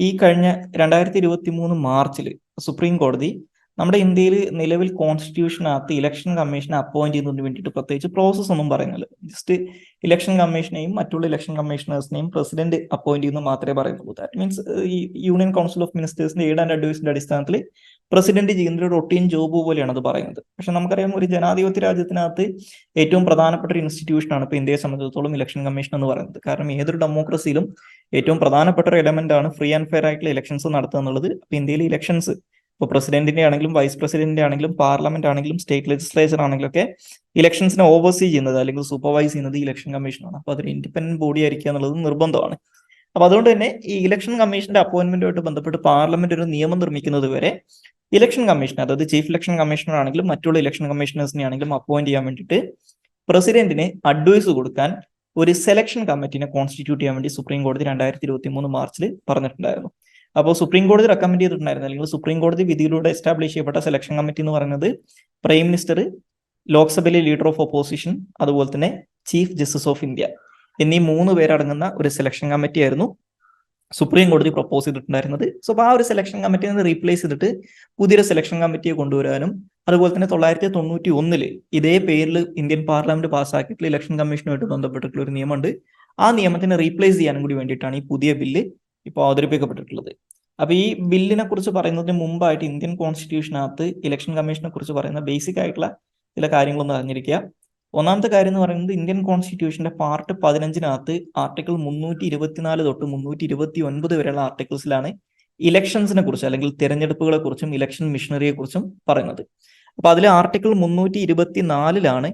ഈ കഴിഞ്ഞ 2023 മാർച്ചിൽ സുപ്രീം കോടതി നമ്മുടെ ഇന്ത്യയിൽ നിലവിൽ കോൺസ്റ്റിറ്റ്യൂഷനകത്ത് ഇലക്ഷൻ കമ്മീഷനെ അപ്പോയിന്റ് ചെയ്യുന്നതിന് വേണ്ടിയിട്ട് പ്രത്യേകിച്ച് പ്രോസസ് ഒന്നും പറയുന്നില്ല. ജസ്റ്റ് ഇലക്ഷൻ കമ്മീഷനെയും മറ്റുള്ള ഇലക്ഷൻ കമ്മീഷണേഴ്സിനെയും പ്രസിഡന്റ് അപ്പോയിന്റ് ചെയ്യുന്നു മാത്രമേ പറയുന്നുള്ളൂ. ദാറ്റ് മീൻസ് ഈ യൂണിയൻ കൗൺസിൽ ഓഫ് മിനിസ്റ്റേഴ്സിന്റെ എയ്ഡ് ആൻഡ് അഡ്വൈസിന്റെ അടിസ്ഥാനത്തിൽ പ്രസിഡന്റ് ചെയ്യുന്ന ഒരു റൊട്ടീൻ ജോബ് പോലെയാണ് അത് പറയുന്നത്. പക്ഷെ നമുക്കറിയാം, ഒരു ജനാധിപത്യ രാജ്യത്തിനകത്ത് ഏറ്റവും പ്രധാനപ്പെട്ട ഒരു ഇൻസ്റ്റിറ്റ്യൂഷനാണ് ഇപ്പൊ ഇന്ത്യയെ സംബന്ധിച്ചിടത്തോളം ഇലക്ഷൻ കമ്മീഷൻ എന്ന് പറയുന്നത്. കാരണം ഏതൊരു ഡെമോക്രസിയിലും ഏറ്റവും പ്രധാനപ്പെട്ട ഒരു എലമെന്റ് ആണ് ഫ്രീ ആൻഡ് ഫെയർ ആയിട്ടുള്ള ഇലക്ഷൻസ് നടത്തുക എന്നുള്ളത്. അപ്പൊ ഇന്ത്യയിലെ ഇലക്ഷൻസ് ഇപ്പോൾ പ്രസിഡന്റിന്റെ ആണെങ്കിലും വൈസ് പ്രസിഡന്റിന്റെ ആണെങ്കിലും പാർലമെന്റ് ആണെങ്കിലും സ്റ്റേറ്റ് ലെജിസ്ലേച്ചർ ആണെങ്കിലും ഒക്കെ ഇലക്ഷൻസിനെ ഓവർസീ ചെയ്യുന്നത് അല്ലെങ്കിൽ സൂപ്പർവൈസ് ചെയ്യുന്നത് ഇലക്ഷൻ കമ്മീഷനാണ്. അപ്പൊ അതൊരു ഇൻഡിപെൻഡന്റ് ബോഡി ആയിരിക്കുക എന്നുള്ളത് നിർബന്ധമാണ്. അപ്പൊ അതുകൊണ്ട് തന്നെ ഈ ഇലക്ഷൻ കമ്മീഷന്റെ അപ്പോയിന്റ്മെന്റുമായിട്ട് ബന്ധപ്പെട്ട് പാർലമെന്റ് ഒരു നിയമം നിർമ്മിക്കുന്നത് വരെ ഇലക്ഷൻ കമ്മീഷൻ, അതായത് ചീഫ് ഇലക്ഷൻ കമ്മീഷണർ ആണെങ്കിലും മറ്റുള്ള ഇലക്ഷൻ കമ്മീഷണേഴ്സിനെ ആണെങ്കിലും അപ്പോയിന്റ് ചെയ്യാൻ വേണ്ടിയിട്ട് പ്രസിഡന്റിന് അഡ്വൈസ് കൊടുക്കാൻ ഒരു സെലക്ഷൻ കമ്മിറ്റിനെ കോൺസ്റ്റിറ്റ്യൂട്ട് ചെയ്യാൻ വേണ്ടി സുപ്രീം കോടതി 2023 മാർച്ചിൽ പറഞ്ഞിട്ടുണ്ടായിരുന്നു. അപ്പോൾ സുപ്രീം കോടതി റെക്കമെൻഡ് ചെയ്തിട്ടുണ്ടായിരുന്നു, അല്ലെങ്കിൽ സുപ്രീം കോടതി വിധിയിലൂടെ എസ്റ്റാബ്ലിഷ് ചെയ്യപ്പെട്ട സെലക്ഷൻ കമ്മിറ്റി എന്ന് പറയുന്നത് പ്രൈം മിനിസ്റ്റർ, ലോക്സഭയിലെ ലീഡർ ഓഫ് ഓപ്പോസിഷൻ, അതുപോലെ തന്നെ ചീഫ് ജസ്റ്റിസ് ഓഫ് ഇന്ത്യ എന്നീ 3 പേരടങ്ങുന്ന ഒരു സെലക്ഷൻ കമ്മിറ്റി ആയിരുന്നു സുപ്രീം കോടതി പ്രപ്പോസ് ചെയ്തിട്ടുണ്ടായിരുന്നത്. സോ ആ ഒരു സെലക്ഷൻ കമ്മിറ്റിയിൽ നിന്ന് റീപ്ലേസ് ചെയ്തിട്ട് പുതിയൊരു സെലക്ഷൻ കമ്മിറ്റിയെ കൊണ്ടുവരാനും, അതുപോലെ തന്നെ 1991 ഇതേ പേരിൽ ഇന്ത്യൻ പാർലമെന്റ് പാസ്സാക്കിയിട്ടുള്ള ഇലക്ഷൻ കമ്മീഷനുമായിട്ട് ബന്ധപ്പെട്ടിട്ടുള്ള ഒരു നിയമമുണ്ട്. ആ നിയമത്തിനെ റീപ്ലേസ് ചെയ്യാനും കൂടി വേണ്ടിയിട്ടാണ് ഈ പുതിയ ബില്ല് ഇപ്പോൾ അവതരിപ്പിക്കപ്പെട്ടിട്ടുള്ളത്. അപ്പൊ ഈ ബില്ലിനെ കുറിച്ച് പറയുന്നതിന് മുമ്പായിട്ട് ഇന്ത്യൻ കോൺസ്റ്റിറ്റ്യൂഷനകത്ത് ഇലക്ഷൻ കമ്മീഷനെ കുറിച്ച് പറയുന്ന ബേസിക് ആയിട്ടുള്ള ചില കാര്യങ്ങളൊന്നും അറിഞ്ഞിരിക്കുക. ഒന്നാമത്തെ കാര്യം എന്ന് പറയുന്നത്, ഇന്ത്യൻ കോൺസ്റ്റിറ്റ്യൂഷന്റെ പാർട്ട് 15 ആർട്ടിക്കിൾ 324 തൊട്ട് 329 വരെയുള്ള ആർട്ടിക്കിൾസിലാണ് ഇലക്ഷൻസിനെ കുറിച്ച് അല്ലെങ്കിൽ തിരഞ്ഞെടുപ്പുകളെ കുറിച്ചും ഇലക്ഷൻ മിഷനറിയെ കുറിച്ചും പറയുന്നത്. അപ്പൊ അതിൽ ആർട്ടിക്കിൾ 324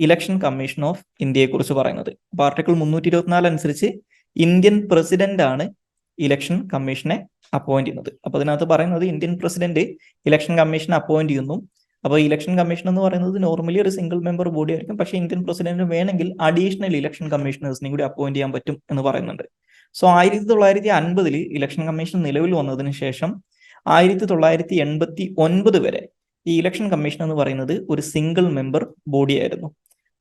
ഇലക്ഷൻ കമ്മീഷൻ ഓഫ് ഇന്ത്യയെ കുറിച്ച് പറയുന്നത്. അപ്പൊ ആർട്ടിക്കിൾ 324 അനുസരിച്ച് ഇന്ത്യൻ പ്രസിഡന്റ് ആണ് ഇലക്ഷൻ കമ്മീഷനെ അപ്പോയിന്റ് ചെയ്യുന്നത്. അപ്പൊ അതിനകത്ത് പറയുന്നത് ഇന്ത്യൻ പ്രസിഡന്റ് ഇലക്ഷൻ കമ്മീഷനെ അപ്പോയിന്റ് ചെയ്യുന്നു. അപ്പോൾ ഇലക്ഷൻ കമ്മീഷൻ എന്ന് പറയുന്നത് നോർമലി ഒരു സിംഗിൾ മെമ്പർ ബോഡി ആയിരിക്കും. പക്ഷേ ഇന്ത്യൻ പ്രസിഡന്റിന് വേണമെങ്കിൽ അഡീഷണൽ ഇലക്ഷൻ കമ്മീഷണേഴ്സിനെ കൂടി അപ്പോയിന്റ് ചെയ്യാൻ പറ്റും എന്ന് പറയുന്നുണ്ട്. സോ 1950 ഇലക്ഷൻ കമ്മീഷൻ നിലവിൽ വന്നതിന് ശേഷം 1989 വരെ ഈ ഇലക്ഷൻ കമ്മീഷൻ എന്ന് പറയുന്നത് ഒരു സിംഗിൾ മെമ്പർ ബോഡി ആയിരുന്നു.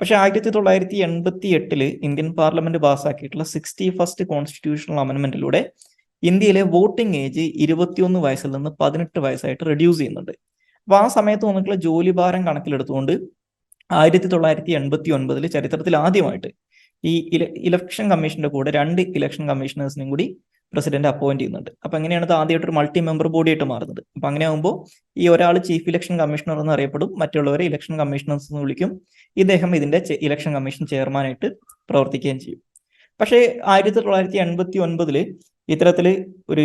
പക്ഷെ 1988 ഇന്ത്യൻ പാർലമെന്റ് പാസ്സാക്കിയിട്ടുള്ള 61st കോൺസ്റ്റിറ്റ്യൂഷണൽ അമെന്റ്മെന്റിലൂടെ ഇന്ത്യയിലെ വോട്ടിംഗ് ഏജ് 21 വയസ്സിൽ നിന്ന് 18 വയസ്സായിട്ട് റെഡ്യൂസ് ചെയ്യുന്നുണ്ട്. അപ്പൊ ആ സമയത്ത് വന്നിട്ടുള്ള ജോലി ഭാരം കണക്കിലെടുത്തുകൊണ്ട് 1989 ചരിത്രത്തിൽ ആദ്യമായിട്ട് ഈ ഇലക്ഷൻ കമ്മീഷന്റെ കൂടെ 2 ഇലക്ഷൻ കമ്മീഷണേഴ്സിനും കൂടി പ്രസിഡന്റ് അപ്പോയിന്റ് ചെയ്യുന്നുണ്ട്. അപ്പൊ അങ്ങനെയാണ് ഇത് ആദ്യമായിട്ട് ഒരു മൾട്ടി മെമ്പർ ബോഡി ആയിട്ട് മാറുന്നത്. അപ്പൊ അങ്ങനെ ആകുമ്പോൾ ഈ ഒരാൾ ചീഫ് ഇലക്ഷൻ കമ്മീഷണർ എന്ന് അറിയപ്പെടും, മറ്റുള്ളവരെ ഇലക്ഷൻ കമ്മീഷണേഴ്സ് എന്ന് വിളിക്കും. ഇദ്ദേഹം ഇതിന്റെ ഇലക്ഷൻ കമ്മീഷൻ ചെയർമാനായിട്ട് പ്രവർത്തിക്കുകയും ചെയ്യും. പക്ഷേ 1989 ഇത്തരത്തില് ഒരു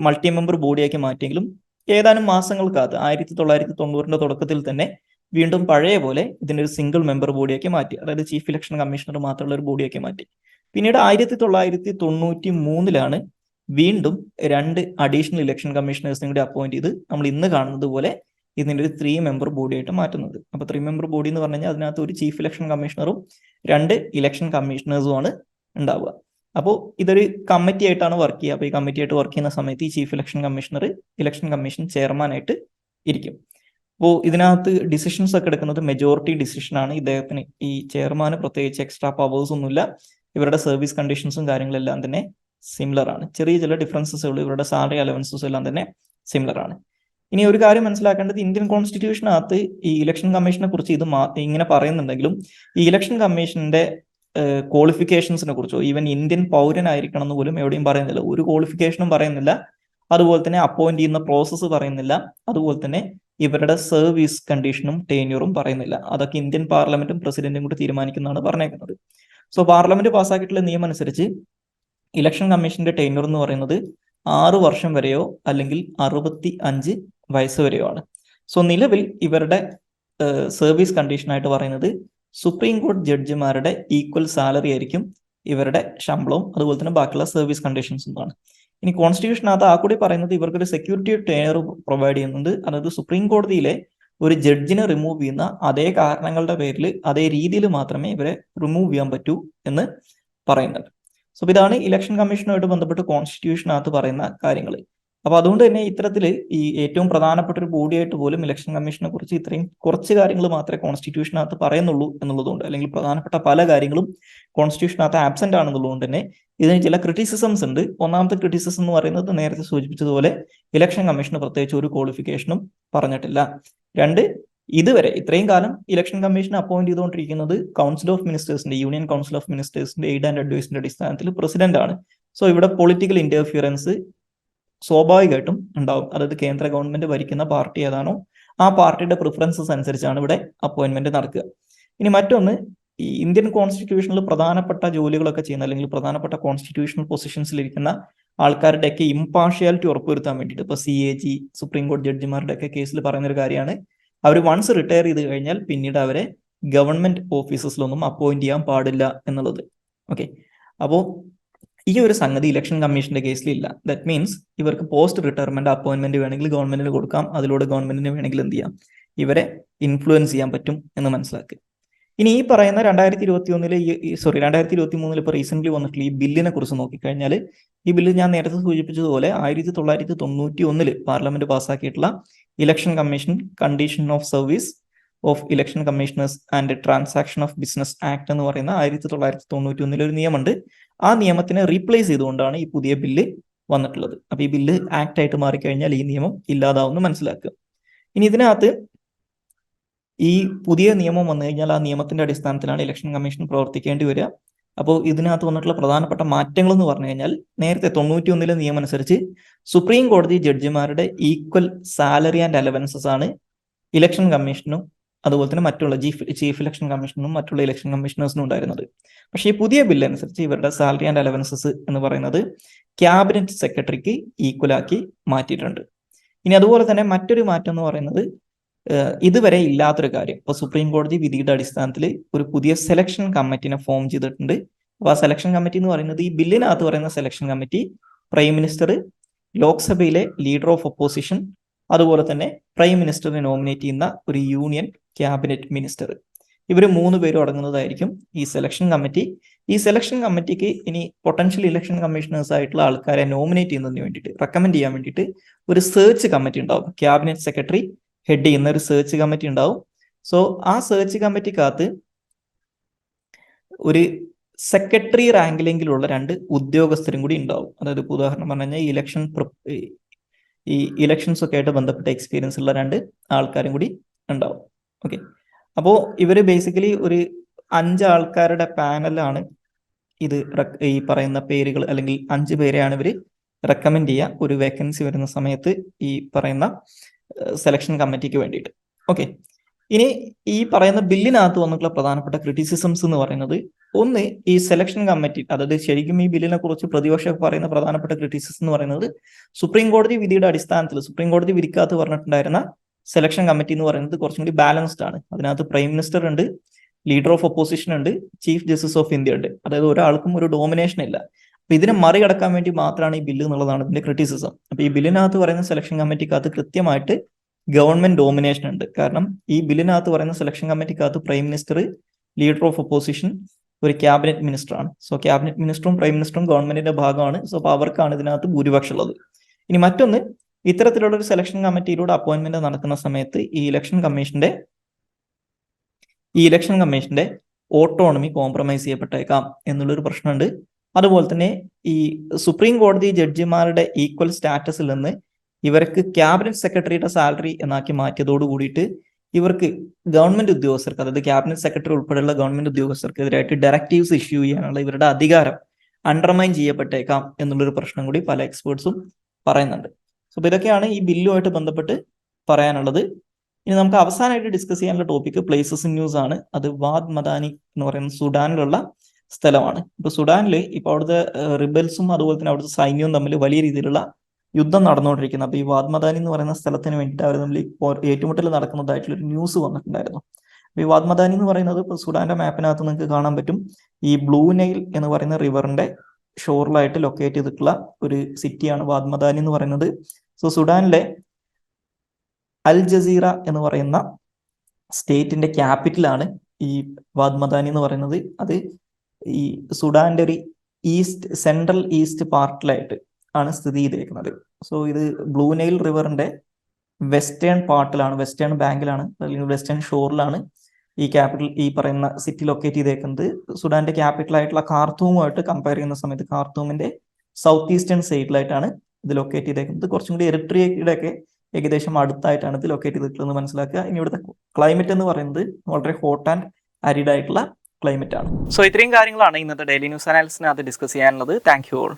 മൾട്ടി മെമ്പർ ബോഡിയാക്കി മാറ്റിയെങ്കിലും ഏതാനും മാസങ്ങൾക്കകത്ത് 1990 തുടക്കത്തിൽ തന്നെ വീണ്ടും പഴയ പോലെ ഇതിന്റെ ഒരു സിംഗിൾ മെമ്പർ ബോഡിയാക്കി മാറ്റി. അതായത് ചീഫ് ഇലക്ഷൻ കമ്മീഷണർ മാത്രമുള്ള ഒരു ബോഡിയാക്കി മാറ്റി. പിന്നീട് 1993 വീണ്ടും 2 അഡീഷണൽ ഇലക്ഷൻ കമ്മീഷണേഴ്സിനും കൂടി അപ്പോയിന്റ് ചെയ്ത് നമ്മൾ ഇന്ന് കാണുന്നത് പോലെ ഇതിന്റെ ഒരു 3 മെമ്പർ ബോഡിയായിട്ട് മാറ്റുന്നത്. അപ്പൊ 3 മെമ്പർ ബോഡി എന്ന് പറഞ്ഞു കഴിഞ്ഞാൽ അതിനകത്ത് ഒരു ചീഫ് ഇലക്ഷൻ കമ്മീഷണറും 2 ഇലക്ഷൻ കമ്മീഷണേഴ്സുമാണ് ഉണ്ടാവുക. അപ്പോൾ ഇതൊരു കമ്മിറ്റി ആയിട്ടാണ് വർക്ക് ചെയ്യുക. അപ്പോൾ ഈ കമ്മിറ്റി ആയിട്ട് വർക്ക് ചെയ്യുന്ന സമയത്ത് ഈ chief election commissioner election commission ചെയർമാനായിട്ട് ഇരിക്കും. അപ്പോൾ ഇതിനകത്ത് ഡിസിഷൻസ് ഒക്കെ എടുക്കുന്നത് മെജോറിറ്റി ഡിസിഷൻ ആണ്. ഇദ്ദേഹത്തിന് ഈ ചെയർമാന് പ്രത്യേകിച്ച് എക്സ്ട്രാ പവേഴ്സ് ഒന്നുമില്ല. ഇവരുടെ സർവീസ് കണ്ടീഷൻസും കാര്യങ്ങളെല്ലാം തന്നെ സിമിലർ ആണ്. ചെറിയ ചില ഡിഫറൻസസ് ഉള്ളൂ. ഇവരുടെ സാലറി അലവൻസസ് എല്ലാം തന്നെ സിമിലർ ആണ്. ഇനി ഒരു കാര്യം മനസ്സിലാക്കേണ്ടത്, ഇന്ത്യൻ കോൺസ്റ്റിറ്റ്യൂഷനകത്ത് ഈ ഇലക്ഷൻ കമ്മീഷനെ കുറിച്ച് ഇങ്ങനെ പറയുന്നുണ്ടെങ്കിലും ഈ ഇലക്ഷൻ കമ്മീഷന്റെ ക്വാളിഫിക്കേഷൻസിനെ കുറിച്ചോ ഈവൻ ഇന്ത്യൻ പൗരനായിരിക്കണം എന്ന് പോലും എവിടെയും പറയുന്നില്ല. ഒരു ക്വാളിഫിക്കേഷനും പറയുന്നില്ല. അതുപോലെ തന്നെ അപ്പോയിന്റ് ചെയ്യുന്ന പ്രോസസ്സ് പറയുന്നില്ല. അതുപോലെ തന്നെ ഇവരുടെ സർവീസ് കണ്ടീഷനും ടെന്യൂറും പറയുന്നില്ല. അതൊക്കെ ഇന്ത്യൻ പാർലമെന്റും പ്രസിഡന്റും കൂടി തീരുമാനിക്കുന്നതാണ് പറഞ്ഞേക്കുന്നത്. സോ പാർലമെന്റ് പാസ്സാക്കിയിട്ടുള്ള നിയമം അനുസരിച്ച് ഇലക്ഷൻ കമ്മീഷന്റെ ടെന്യൂർ എന്ന് പറയുന്നത് 6 വർഷം വരെയോ അല്ലെങ്കിൽ 65 വയസ്സ് വരെയോ ആണ്. സോ നിലവിൽ ഇവരുടെ സർവീസ് കണ്ടീഷനായിട്ട് പറയുന്നത് സുപ്രീം കോടതി ജഡ്ജിമാരുടെ ഈക്വൽ സാലറി ആയിരിക്കും ഇവരുടെ ശമ്പളവും അതുപോലെ തന്നെ ബാക്കിയുള്ള സർവീസ് കണ്ടീഷൻസും ആണ്. ഇനി കോൺസ്റ്റിറ്റ്യൂഷനകത്ത് ആ കൂടി പറയുന്നത് ഇവർക്കൊരു സെക്യൂരിറ്റി ടെയർ പ്രൊവൈഡ് ചെയ്യുന്നുണ്ട്. അതായത് സുപ്രീം കോടതിയിലെ ഒരു ജഡ്ജിനെ റിമൂവ് ചെയ്യുന്ന അതേ കാരണങ്ങളുടെ പേരിൽ അതേ രീതിയിൽ മാത്രമേ ഇവരെ റിമൂവ് ചെയ്യാൻ പറ്റൂ എന്ന് പറയുന്നുണ്ട്. സോ ഇതാണ് ഇലക്ഷൻ കമ്മീഷനുമായിട്ട് ബന്ധപ്പെട്ട് കോൺസ്റ്റിറ്റ്യൂഷനകത്ത് പറയുന്ന കാര്യങ്ങൾ. അപ്പൊ അതുകൊണ്ട് തന്നെ ഇത്തരത്തിൽ ഈ ഏറ്റവും പ്രധാനപ്പെട്ട ഒരു ബോഡിയായിട്ട് പോലും ഇലക്ഷൻ കമ്മീഷനെ കുറിച്ച് ഇത്രയും കുറച്ച് കാര്യങ്ങൾ മാത്രമേ കോൺസ്റ്റിറ്റ്യൂഷനകത്ത് പറയുന്നുള്ളൂ എന്നുള്ളതുകൊണ്ട്, അല്ലെങ്കിൽ പ്രധാനപ്പെട്ട പല കാര്യങ്ങളും കോൺസ്റ്റിറ്റ്യൂഷനകത്ത് ആബ്സെന്റ് ആണെന്നുള്ളതുകൊണ്ട് തന്നെ ഇതിന് ചില ക്രിറ്റിസിസംസ് ഉണ്ട്. ഒന്നാമത്തെ ക്രിറ്റിസിസം എന്ന് പറയുന്നത് നേരത്തെ സൂചിപ്പിച്ചതുപോലെ ഇലക്ഷൻ കമ്മീഷന് പ്രത്യേകിച്ച് ഒരു ക്വാളിഫിക്കേഷനും പറഞ്ഞിട്ടില്ല. 2, ഇതുവരെ ഇത്രയും കാലം ഇലക്ഷൻ കമ്മീഷൻ അപ്പോയിന്റ് ചെയ്തുകൊണ്ടിരിക്കുന്നത് കൗൺസിൽ ഓഫ് മിനിസ്റ്റേഴ്സിന്റെ യൂണിയൻ കൗൺസിൽ ഓഫ് മിനിസ്റ്റേഴ്സിന്റെ എയ്ഡ് ആൻഡ് അഡ്വൈസിന്റെ അടിസ്ഥാനത്തിൽ പ്രസിഡന്റ് ആണ്. സോ ഇവിടെ പൊളിറ്റിക്കൽ ഇന്റർഫിയറൻസ് സ്വാഭാവികമായിട്ടും ഉണ്ടാവും. അതായത് കേന്ദ്ര ഗവൺമെന്റ് ഭരിക്കുന്ന പാർട്ടി ഏതാണോ ആ പാർട്ടിയുടെ പ്രിഫറൻസസ് അനുസരിച്ചാണ് ഇവിടെ അപ്പോയിന്റ്മെന്റ് നടക്കുക. ഇനി മറ്റൊന്ന്, ഈ ഇന്ത്യൻ കോൺസ്റ്റിറ്റ്യൂഷനിൽ പ്രധാനപ്പെട്ട ജോലികളൊക്കെ ചെയ്യുന്ന അല്ലെങ്കിൽ പ്രധാനപ്പെട്ട കോൺസ്റ്റിറ്റ്യൂഷണൽ പൊസിഷൻസിൽ ഇരിക്കുന്ന ആൾക്കാരുടെ ഒക്കെ ഇമ്പാർഷ്യാലിറ്റി ഉറപ്പുവരുത്താൻ വേണ്ടിയിട്ട് ഇപ്പൊ CAG സുപ്രീം കോടതി ജഡ്ജിമാരുടെ ഒക്കെ കേസിൽ പറയുന്ന ഒരു കാര്യമാണ്, അവർ വൺസ് റിട്ടയർ ചെയ്ത് കഴിഞ്ഞാൽ പിന്നീട് അവരെ ഗവൺമെന്റ് ഓഫീസസിലൊന്നും അപ്പോയിന്റ് ചെയ്യാൻ പാടില്ല എന്നുള്ളത്. ഓക്കെ, അപ്പോൾ ഈ ഒരു സംഗതി ഇലക്ഷൻ കമ്മീഷന്റെ കേസിലില്ല. ദാറ്റ് മീൻസ് ഇവർക്ക് പോസ്റ്റ് റിട്ടയർമെന്റ് അപ്പോയിന്റ്മെന്റ് വേണമെങ്കിൽ ഗവൺമെന്റിന് കൊടുക്കാം. അതിലൂടെ ഗവൺമെന്റിന് വേണമെങ്കിൽ എന്ത് ചെയ്യാം, ഇവരെ ഇൻഫ്ലുവൻസ് ചെയ്യാൻ പറ്റും എന്ന് മനസ്സിലാക്കുക. ഇനി ഈ പറയുന്ന 2023 ഇപ്പൊ റീസെന്റ് വന്നിട്ടുള്ള ഈ ബില്ലിനെ കുറിച്ച് നോക്കിക്കഴിഞ്ഞാൽ, ഈ ബില്ല് ഞാൻ നേരത്തെ സൂചിപ്പിച്ചതുപോലെ 1991 പാർലമെന്റ് പാസ്സാക്കിയിട്ടുള്ള election commission condition of service of election commissioners and transaction of business act എന്ന് പറയുന്ന 1991 ഒരു നിയമമുണ്ട്. ആ നിയമത്തിനെ റീപ്ലേസ് ചെയ്തുകൊണ്ടാണ് ഈ പുതിയ ബില്ല് വന്നിട്ടുള്ളത്. അപ്പൊ ഈ ബില്ല് ആക്ട് ആയിട്ട് മാറിക്കഴിഞ്ഞാൽ ഈ നിയമം ഇല്ലാതാവുമെന്ന് മനസ്സിലാക്കുക. ഇനി ഇതിനകത്ത് ഈ പുതിയ നിയമം വന്നു കഴിഞ്ഞാൽ ആ നിയമത്തിന്റെ അടിസ്ഥാനത്തിലാണ് ഇലക്ഷൻ കമ്മീഷൻ പ്രവർത്തിക്കേണ്ടി വരിക. അപ്പോൾ ഇതിനകത്ത് വന്നിട്ടുള്ള പ്രധാനപ്പെട്ട മാറ്റങ്ങൾ എന്ന് പറഞ്ഞു കഴിഞ്ഞാൽ, നേരത്തെ 91 നിയമം അനുസരിച്ച് സുപ്രീം കോടതി ജഡ്ജിമാരുടെ ഈക്വൽ സാലറി ആൻഡ് അലവൻസസ് ആണ് ഇലക്ഷൻ കമ്മീഷനും അതുപോലെ തന്നെ മറ്റുള്ള ചീഫ് ഇലക്ഷൻ കമ്മീഷനും മറ്റുള്ള ഇലക്ഷൻ കമ്മീഷണേഴ്സിനും ഉണ്ടായിരുന്നത്. പക്ഷേ ഈ പുതിയ ബില്ല് അനുസരിച്ച് ഇവരുടെ സാലറി ആൻഡ് അലവൻസസ് എന്ന് പറയുന്നത് ക്യാബിനറ്റ് സെക്രട്ടറിക്ക് ഈക്വലാക്കി മാറ്റിയിട്ടുണ്ട്. ഇനി അതുപോലെ തന്നെ മറ്റൊരു മാറ്റം എന്ന് പറയുന്നത് ഇതുവരെ ഇല്ലാത്തൊരു കാര്യം, ഇപ്പൊ സുപ്രീം കോടതി വിധിയുടെ അടിസ്ഥാനത്തിൽ ഒരു പുതിയ സെലക്ഷൻ കമ്മിറ്റിനെ ഫോം ചെയ്തിട്ടുണ്ട്. അപ്പൊ ആ സെലക്ഷൻ കമ്മിറ്റി എന്ന് പറയുന്നത്, ഈ ബില്ലിനകത്ത് പറയുന്ന സെലക്ഷൻ കമ്മിറ്റി പ്രൈം മിനിസ്റ്റർ, ലോക്സഭയിലെ ലീഡർ ഓഫ് ഒപ്പോസിഷൻ, അതുപോലെ തന്നെ പ്രൈം മിനിസ്റ്ററിനെ നോമിനേറ്റ് ചെയ്യുന്ന ഒരു യൂണിയൻ ക്യാബിനറ്റ് മിനിസ്റ്റർ, ഇവർ 3 പേരും അടങ്ങുന്നതായിരിക്കും ഈ സെലക്ഷൻ കമ്മിറ്റി. ഈ സെലക്ഷൻ കമ്മിറ്റിക്ക് ഇനി പൊട്ടൻഷ്യൽ ഇലക്ഷൻ കമ്മീഷണേഴ്സ് ആയിട്ടുള്ള ആൾക്കാരെ നോമിനേറ്റ് ചെയ്യുന്നതിന് വേണ്ടിയിട്ട്, റെക്കമെൻഡ് ചെയ്യാൻ വേണ്ടിയിട്ട് ഒരു സെർച്ച് കമ്മിറ്റി ഉണ്ടാവും. ക്യാബിനറ്റ് സെക്രട്ടറി ഹെഡ് ചെയ്യുന്ന ഒരു സെർച്ച് കമ്മിറ്റി ഉണ്ടാവും. സോ ആ സെർച്ച് കമ്മിറ്റിക്കകത്ത് ഒരു സെക്രട്ടറി റാങ്കിലെങ്കിലുള്ള 2 ഉദ്യോഗസ്ഥരും കൂടി ഉണ്ടാവും. അതായത് ഇപ്പോൾ ഉദാഹരണം പറഞ്ഞു കഴിഞ്ഞാൽ ഈ ഇലക്ഷൻസ് ഒക്കെ ആയിട്ട് ബന്ധപ്പെട്ട എക്സ്പീരിയൻസ് ഉള്ള 2 ആൾക്കാരും കൂടി ഉണ്ടാവും. ഓക്കെ, അപ്പോൾ ഇവർ ബേസിക്കലി ഒരു 5 ആൾക്കാരുടെ പാനലാണ് ഇത് ഈ പറയുന്ന പേരുകൾ, അല്ലെങ്കിൽ 5 പേരെയാണ് ഇവർ റെക്കമെൻഡ് ചെയ്യുക ഒരു വേക്കൻസി വരുന്ന സമയത്ത് ഈ പറയുന്ന സെലക്ഷൻ കമ്മിറ്റിക്ക് വേണ്ടിയിട്ട്. ഓക്കെ, ഇനി ഈ പറയുന്ന ബില്ലിനകത്ത് വന്നിട്ടുള്ള പ്രധാനപ്പെട്ട ക്രിറ്റിസിസംസ് എന്ന് പറയുന്നത്, ഒന്ന്, ഈ സെലക്ഷൻ കമ്മിറ്റി, അതായത് ശരിക്കും ഈ ബില്ലിനെ കുറിച്ച് പ്രതിപക്ഷം പറയുന്ന പ്രധാനപ്പെട്ട ക്രിറ്റിസിസം എന്ന് പറയുന്നത്, സുപ്രീം കോടതി വിധിയുടെ അടിസ്ഥാനത്തിൽ സുപ്രീം കോടതി വിധിക്കകത്ത് പറഞ്ഞിട്ടുണ്ടായിരുന്ന സെലക്ഷൻ കമ്മിറ്റി എന്ന് പറയുന്നത് കുറച്ചും കൂടി ബാലൻസ്ഡ് ആണ്. അതിനകത്ത് പ്രൈം മിനിസ്റ്റർ ഉണ്ട്, ലീഡർ ഓഫ് ഒപ്പോസിഷൻ ഉണ്ട്, ചീഫ് ജസ്റ്റിസ് ഓഫ് ഇന്ത്യ ഉണ്ട്. അതായത് ഒരാൾക്കും ഒരു ഡോമിനേഷൻ ഇല്ല. അപ്പൊ ഇതിനെ മറികടക്കാൻ വേണ്ടി മാത്രമാണ് ഈ ബില്ല് എന്നുള്ളതാണ് ഇതിന്റെ ക്രിറ്റിസിസം. അപ്പൊ ഈ ബില്ലിനകത്ത് പറയുന്ന സെലക്ഷൻ കമ്മിറ്റിക്കകത്ത് കൃത്യമായിട്ട് ഗവൺമെന്റ് ഡോമിനേഷൻ ഉണ്ട്. കാരണം ഈ ബില്ലിനകത്ത് പറയുന്ന സെലക്ഷൻ കമ്മിറ്റിക്കകത്ത് prime minister, leader of opposition, ഒരു ക്യാബിനറ്റ് മിനിസ്റ്റർ ആണ്. സോ ക്യാബിനറ്റ് മിനിസ്റ്ററും പ്രൈം മിനിസ്റ്ററും ഗവൺമെന്റിന്റെ ഭാഗമാണ്. സോ അപ്പൊ അവർക്കാണ് ഇതിനകത്ത് ഭൂരിപക്ഷം ഉള്ളത്. ഇനി മറ്റൊന്ന്, ഇത്തരത്തിലുള്ള ഒരു സെലക്ഷൻ കമ്മിറ്റിയിലൂടെ അപ്പോയിന്റ്മെന്റ് നടക്കുന്ന സമയത്ത് ഈ ഇലക്ഷൻ കമ്മീഷന്റെ ഓട്ടോണമി കോംപ്രമൈസ് ചെയ്യപ്പെട്ടേക്കാം എന്നുള്ളൊരു പ്രശ്നമുണ്ട്. അതുപോലെ തന്നെ ഈ സുപ്രീം കോടതി ജഡ്ജിമാരുടെ ഈക്വൽ സ്റ്റാറ്റസിൽ നിന്ന് ഇവർക്ക് ക്യാബിനറ്റ് സെക്രട്ടറിയുടെ സാലറി എന്നാക്കി മാറ്റിയതോട് കൂടിയിട്ട് ഇവർക്ക് ഗവൺമെന്റ് ഉദ്യോഗസ്ഥർക്ക്, അതായത് ക്യാബിനറ്റ് സെക്രട്ടറി ഉൾപ്പെടെയുള്ള ഗവൺമെന്റ് ഉദ്യോഗസ്ഥർക്കെതിരായിട്ട് ഡയറക്റ്റീവ്സ് ഇഷ്യൂ ചെയ്യാനുള്ള ഇവരുടെ അധികാരം അണ്ടർമൈൻ ചെയ്യപ്പെട്ടേക്കാം എന്നുള്ളൊരു പ്രശ്നം കൂടി പല എക്സ്പേർട്സും പറയുന്നുണ്ട്. സോ ഇതൊക്കെയാണ് ഈ ബില്ലുമായിട്ട് ബന്ധപ്പെട്ട് പറയാനുള്ളത്. ഇനി നമുക്ക് അവസാനമായിട്ട് ഡിസ്കസ് ചെയ്യാനുള്ള ടോപ്പിക് പ്ലേസസ് ഇൻ ന്യൂസ് ആണ്. അത് വാദ് മദാനി എന്ന് പറയുന്ന സുഡാനിലുള്ള സ്ഥലമാണ്. ഇപ്പൊ സുഡാനിൽ ഇപ്പൊ അവിടുത്തെ റിബൽസും അതുപോലെ തന്നെ അവിടുത്തെ സൈന്യവും തമ്മിൽ വലിയ രീതിയിലുള്ള യുദ്ധം നടന്നുകൊണ്ടിരിക്കുന്നത്. അപ്പൊ ഈ വാദ് മദാനി എന്ന് പറയുന്ന സ്ഥലത്തിന് വേണ്ടിയിട്ട് അവർ തമ്മിൽ ഏറ്റുമുട്ടൽ നടക്കുന്നതായിട്ടുള്ള ഒരു ന്യൂസ് വന്നിട്ടുണ്ടായിരുന്നു. അപ്പൊ ഈ വാദ് മദാനി എന്ന് പറയുന്നത് ഇപ്പൊ സുഡാന്റെ മാപ്പിനകത്ത് നിങ്ങൾക്ക് കാണാൻ പറ്റും. ഈ ബ്ലൂ നൈൽ എന്ന് പറയുന്ന റിവറിന്റെ ഷോറിലായിട്ട് ലൊക്കേറ്റ് ചെയ്തിട്ടുള്ള ഒരു സിറ്റിയാണ് വാദ് മദാനി എന്ന് പറയുന്നത്. സോ സുഡാനിലെ അൽ ജസീറ എന്ന് പറയുന്ന സ്റ്റേറ്റിന്റെ ക്യാപിറ്റലാണ് ഈ വാദ് മദാനി എന്ന് പറയുന്നത്. അത് ഈ സുഡാന്റെ ഒരു സെൻട്രൽ ഈസ്റ്റ് പാർട്ടിലായിട്ട് ആണ് സ്ഥിതി ചെയ്തിരിക്കുന്നത്. സോ ഇത് ബ്ലൂ നൈൽ റിവറിന്റെ വെസ്റ്റേൺ പാർട്ടിലാണ്, വെസ്റ്റേൺ ബാങ്കിലാണ്, അല്ലെങ്കിൽ വെസ്റ്റേൺ ഷോറിലാണ് ഈ പറയുന്ന സിറ്റി ലൊക്കേറ്റ് ചെയ്തേക്കുന്നത്. സുഡാന്റെ ക്യാപിറ്റൽ ആയിട്ടുള്ള കാർത്തൂമുമായിട്ട് കമ്പയർ ചെയ്യുന്ന സമയത്ത് കാർത്തൂമിന്റെ സൗത്ത് ഈസ്റ്റേൺ സൈഡിലായിട്ടാണ് ഇത് ലൊക്കേറ്റ് ചെയ്തേക്കുന്നത്. കുറച്ചും കൂടി എറിട്രിയയുടെ ഒക്കെ ഏകദേശം അടുത്തായിട്ടാണ് ഇത് ലൊക്കേറ്റ് ചെയ്തിട്ടുള്ളത് മനസ്സിലാക്കുക. ഇനി ഇവിടുത്തെ ക്ലൈമറ്റ് എന്ന് പറയുന്നത് വളരെ ഹോട്ട് ആൻഡ് അരിഡ് ആയിട്ടുള്ള ക്ലൈമറ്റ് ആണ്. സോ ഇത്രയും കാര്യങ്ങളാണ് ഇന്നത്തെ ഡെയിലി ന്യൂസ് അനാലിസിനകത്ത് ഡിസ്കസ് ചെയ്യാനുള്ളത്. Thank you all.